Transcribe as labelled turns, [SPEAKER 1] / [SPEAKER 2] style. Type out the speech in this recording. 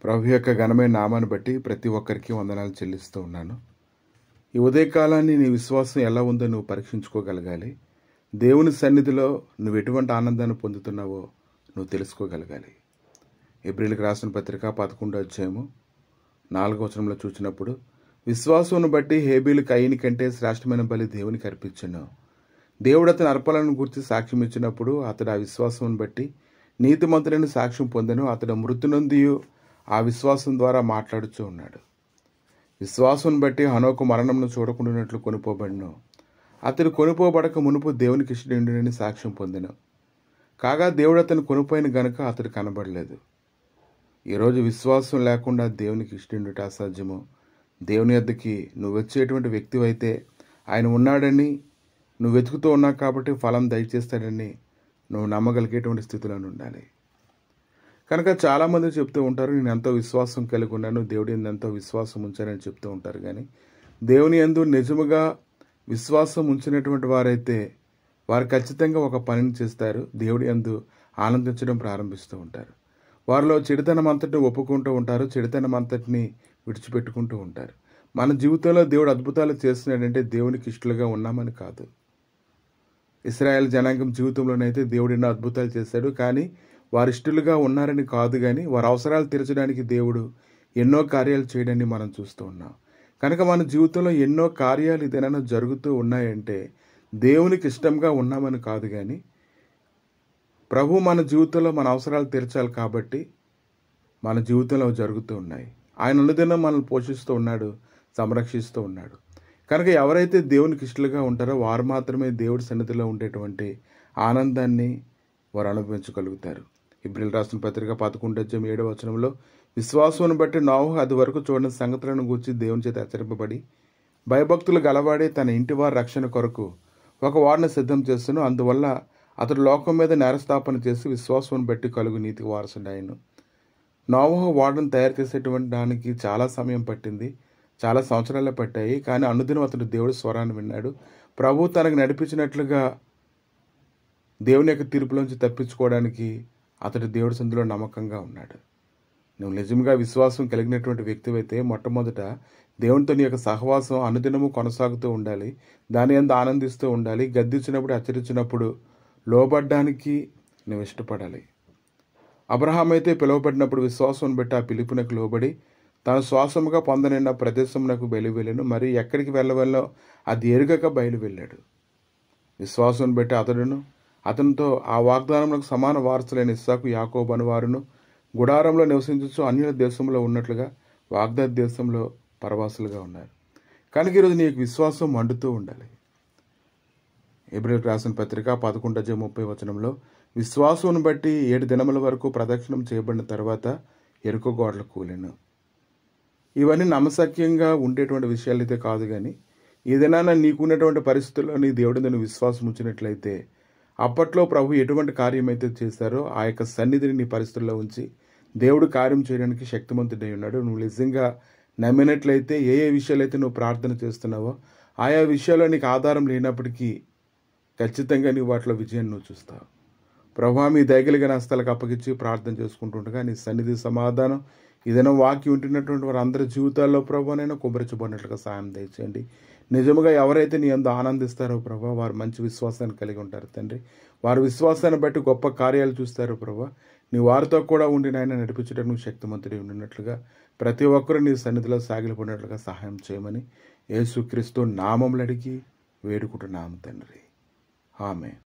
[SPEAKER 1] ప్రభు యొక్క ఘనమైన నామాన్ని బట్టి ప్రతి ఒక్కరికి వందనాలు చెల్లిస్తూ ఉన్నాను. ఈ ఉదయకాలాన్ని నీ విశ్వాసం ఎలా ఉందో నువ్వు పరీక్షించుకోగలగాలి. దేవుని సన్నిధిలో నువ్వు ఎటువంటి ఆనందాన్ని పొందుతున్నావో నువ్వు తెలుసుకోగలగాలి. ఏప్రిల్కి రాసిన పత్రిక 11వ అధ్యాయము 4వ వచనంలో చూసినప్పుడు, విశ్వాసమును బట్టి హేబేలు కయీను కంటే శ్రేష్టమైన బలి దేవునికి అర్పించెను. దేవుడు అతని అర్పణలను గురించి సాక్ష్యం ఇచ్చినప్పుడు అతడు ఆ విశ్వాసమును బట్టి నీతిమంతుడైన సాక్ష్యం పొందెను. అతడు మృతి నొందియు ఆ విశ్వాసం ద్వారా మాట్లాడుతూ ఉన్నాడు. విశ్వాసం బట్టి హనోకు మరణంను చూడకుండానట్లు కొనుపోబడిను. అతడు కొనుపోబడక మునుపు దేవునికి ఇష్టడని సాక్ష్యం పొందెను. కాగా దేవుడు అతను కొనుపోయిన గనుక అతడు కనబడలేదు. ఈరోజు విశ్వాసం లేకుండా దేవునికి ఇష్టడుట అసాధ్యము. దేవుని యొద్దకి నువ్వు వచ్చేటువంటి వ్యక్తివైతే ఆయన ఉన్నాడని నువ్వు వెతుకుతూ ఉన్నావు కాబట్టి ఫలం దయచేస్తాడని నువ్వు నమ్మగలిగేటువంటి స్థితిలో ఉండాలి. కనుక చాలామంది చెప్తూ ఉంటారు, నేను ఎంతో విశ్వాసం కలిగి ఉన్నాను, దేవుడి యందు ఎంతో విశ్వాసం ఉంచానని చెప్తూ ఉంటారు. కానీ దేవుని యందు నిజముగా విశ్వాసం ఉంచినటువంటి వారైతే వారు ఖచ్చితంగా ఒక పనిని చేస్తారు. దేవుడి యందు ఆనందించడం ప్రారంభిస్తూ ఉంటారు. వారిలో చెడుతనం అంతటిని ఒప్పుకుంటూ ఉంటారు, చెడుతనం అంతటిని విడిచిపెట్టుకుంటూ ఉంటారు. మన జీవితంలో దేవుడు అద్భుతాలు చేస్తున్నాడంటే దేవునికి ఇష్టలుగా ఉన్నామని కాదు. ఇశ్రాయేల్ జనాంగం జీవితంలోనైతే దేవుడు ఎన్నో అద్భుతాలు చేశాడు, కానీ వారు ఇష్టలుగా ఉన్నారని కాదు, కానీ వారి అవసరాలు తీర్చడానికి దేవుడు ఎన్నో కార్యాలు చేయడాన్ని మనం చూస్తూ ఉన్నాం. కనుక మన జీవితంలో ఎన్నో కార్యాలు ఏదైనా జరుగుతూ ఉన్నాయంటే దేవునికి ఇష్టంగా ఉన్నామని కాదు, కానీ ప్రభు మన జీవితంలో మన అవసరాలు తీర్చాలి కాబట్టి మన జీవితంలో జరుగుతూ ఉన్నాయి. ఆయన అనుదినం మనల్ని పోషిస్తూ ఉన్నాడు, సంరక్షిస్తూ ఉన్నాడు. కనుక ఎవరైతే దేవునికి ఇష్టలుగా ఉంటారో వారు మాత్రమే దేవుడి సన్నిధిలో ఉండేటువంటి ఆనందాన్ని వారు అనుభవించగలుగుతారు. ఏప్రిల్ రాసిన పత్రిక 11వ అధ్యాయం 7వ వచనంలో, విశ్వాసమును బట్టి నోవహు అది వరకు చూడని సంగతులను గూర్చి దేవుని చేత హెచ్చరింపబడి భయభక్తులు గలవాడే తన ఇంటి వారి రక్షణ కొరకు ఒక ఓడను సిద్ధం చేస్తును. అందువల్ల అతడు లోకం మీద నేరస్థాపన చేసి విశ్వాసమును బట్టి కలుగు నీతికి వారసుడాయను. నోవహు ఓడను తయారు చేసేటువంటి దానికి చాలా సమయం పట్టింది, చాలా సంవత్సరాలే పట్టాయి. కానీ అనుదినం అతడు దేవుడి స్వరాన్ని విన్నాడు. ప్రభు తనకు నడిపించినట్లుగా దేవుని యొక్క తీర్పులోంచి తప్పించుకోవడానికి అతడు దేవుడి సన్నిధిలో నమ్మకంగా ఉన్నాడు. నువ్వు నిజంగా విశ్వాసం కలిగినటువంటి వ్యక్తివైతే మొట్టమొదట దేవునితో నీ యొక్క సహవాసం అనుదినము కొనసాగుతూ ఉండాలి. దాని యందు ఆనందిస్తూ ఉండాలి. గద్దించినప్పుడు హెచ్చరించినప్పుడు లోబడ్డానికి నువ్వు ఇష్టపడాలి. అబ్రహాం అయితే పిలువబడినప్పుడు విశ్వాసం బట్టి ఆ పిలుపునకు లోబడి తన శ్వాసముగా పొందనిన్న ప్రదేశమునకు బయలువెళ్ళాను. మరి ఎక్కడికి వెళ్ళవల్లో అది ఎరుగక బయలు వెళ్ళాడు. విశ్వాసం బట్టి అతనితో ఆ వాగ్దానములకు సమాన వారసులైన ఇస్సాకు, యాకోబు అను వారును గుడారంలో నివసించు అన్యుల దేశంలో ఉన్నట్లుగా వాగ్దాన దేశంలో పరవాసులుగా ఉన్నారు. కనుక ఈరోజు నీకు విశ్వాసం మండుతూ ఉండాలి. ఏప్రిల్ రాసిన పత్రిక 11వ అధ్యాయం 30వ వచనంలో, విశ్వాసమును బట్టి 7 దినముల వరకు ప్రదక్షిణం చేయబడిన తర్వాత ఎరుక గోడలు కూలెను. ఇవన్నీ నమ్మశక్యంగా ఉండేటువంటి విషయాలు అయితే కాదు, కానీ ఏదైనా నీకున్నటువంటి పరిస్థితుల్లో నీ దేవుడి నువ్వు విశ్వాసం ఉంచినట్లయితే అప్పట్లో ప్రభు ఎటువంటి కార్యం అయితే చేశారో ఆ యొక్క సన్నిధిని నీ పరిస్థితుల్లో ఉంచి దేవుడు కార్యం చేయడానికి శక్తిమంతుడై ఉన్నాడు. నువ్వు నిజంగా నమ్మినట్లయితే ఏ విషయాలు అయితే నువ్వు ప్రార్థన చేస్తున్నావో ఆయా విషయాల్లో నీకు ఆధారం లేనప్పటికీ ఖచ్చితంగా నీ వాటిలో విజయాన్ని నువ్వు చూస్తావు. ప్రభు మీ దయగలిగిన హస్తాలకు అప్పగించి ప్రార్థన చేసుకుంటుండగా నీ సన్నిధి సమాధానం ఏదైనా వాక్యం ఉంటున్నటువంటి వారు అందరి జీవితాల్లో ప్రభునైనా కుమరించబడినట్లుగా సాయం దయచేయండి. నిజముగా ఎవరైతే నీ యందు ఆనందిస్తారో ప్రభు వారు మంచి విశ్వాసాన్ని కలిగి ఉంటారు తండ్రి. వారి విశ్వాసాన్ని బట్టి గొప్ప కార్యాలు చూస్తారో ప్రభు. నీ వారితో కూడా ఉండి నాయన నడిపించడానికి శక్తిమంతుడి ఉండినట్లుగా ప్రతి ఒక్కరూ నీ సన్నిధిలో సాగిలిపడినట్లుగా సహాయం చేయమని యేసుక్రీస్తు నామములు అడిగి వేడుకుంటున్నాము తండ్రి. ఆమేన్.